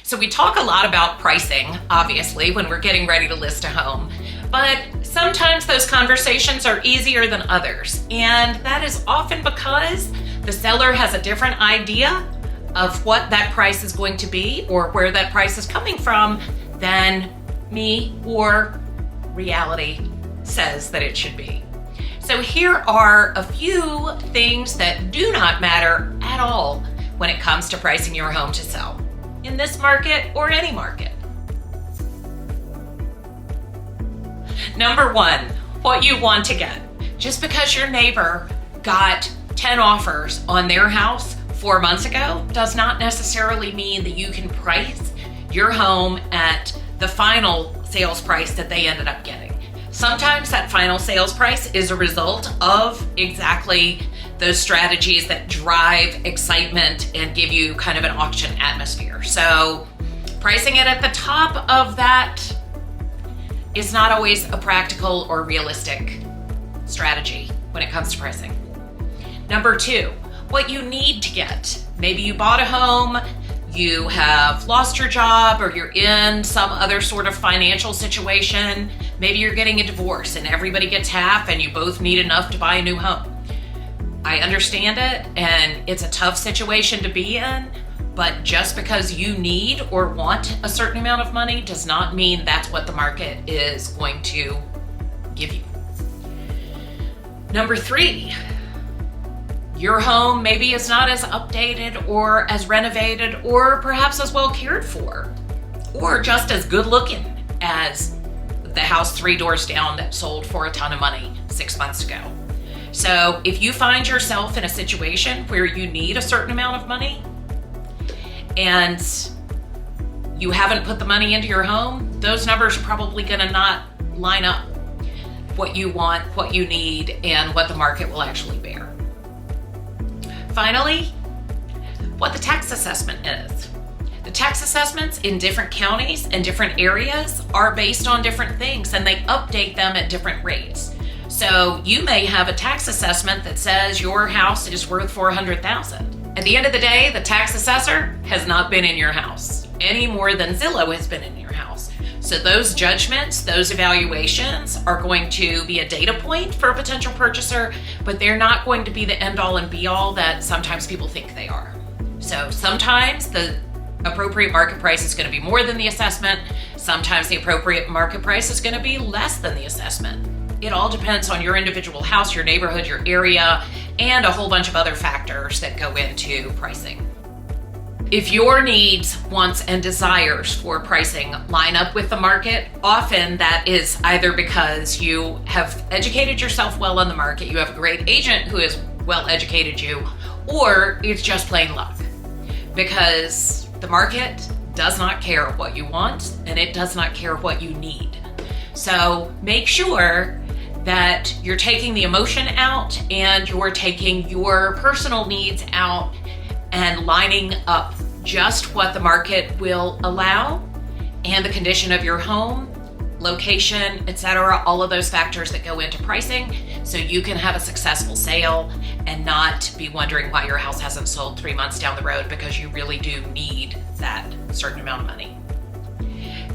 So we talk a lot about pricing, obviously, when we're getting ready to list a home, but sometimes those conversations are easier than others. And that is often because the seller has a different idea of what that price is going to be or where that price is coming from than me or reality says that it should be. So here are a few things that do not matter at all when it comes to pricing your home to sell in this market or any market. Number one, what you want to get. Just because your neighbor got 10 offers on their house 4 months ago does not necessarily mean that you can price your home at the final sales price that they ended up getting. Sometimes that final sales price is a result of exactly those strategies that drive excitement and give you kind of an auction atmosphere. So pricing it at the top of that is not always a practical or realistic strategy when it comes to pricing. Number two, what you need to get. Maybe you bought a home, you have lost your job, or you're in some other sort of financial situation. Maybe you're getting a divorce and everybody gets half and you both need enough to buy a new home. I understand it, and it's a tough situation to be in, but just because you need or want a certain amount of money does not mean that's what the market is going to give you. Number three, your home maybe is not as updated or as renovated or perhaps as well cared for or just as good looking as the house 3 doors down that sold for a ton of money 6 months ago. So if you find yourself in a situation where you need a certain amount of money and you haven't put the money into your home, those numbers are probably gonna not line up what you want, what you need, and what the market will actually bear. Finally, what the tax assessment is. The tax assessments in different counties and different areas are based on different things, and they update them at different rates. So you may have a tax assessment that says your house is worth $400,000. At the end of the day, the tax assessor has not been in your house any more than Zillow has been in your house. So those judgments, those evaluations are going to be a data point for a potential purchaser, but they're not going to be the end all and be all that sometimes people think they are. So sometimes the appropriate market price is going to be more than the assessment. Sometimes the appropriate market price is going to be less than the assessment. It all depends on your individual house, your neighborhood, your area, and a whole bunch of other factors that go into pricing. If your needs, wants, and desires for pricing line up with the market, often that is either because you have educated yourself well on the market, you have a great agent who has well educated you, or it's just plain luck. Because the market does not care what you want, and it does not care what you need. So make sure that you're taking the emotion out and you're taking your personal needs out and lining up just what the market will allow and the condition of your home, location, etc., all of those factors that go into pricing, so you can have a successful sale and not be wondering why your house hasn't sold 3 months down the road because you really do need that certain amount of money.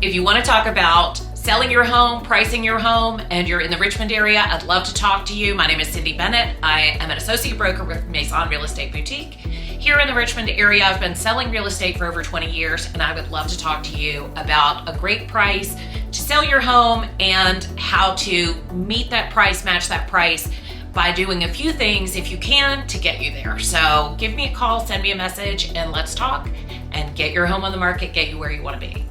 If you want to talk about selling your home, pricing your home, and you're in the Richmond area, I'd love to talk to you. My name is Cindy Bennett. I am an associate broker with Maison Real Estate Boutique. Here in the Richmond area, I've been selling real estate for over 20 years, and I would love to talk to you about a great price to sell your home and how to meet that price, match that price by doing a few things, if you can, to get you there. So give me a call, send me a message, and let's talk and get your home on the market, get you where you want to be.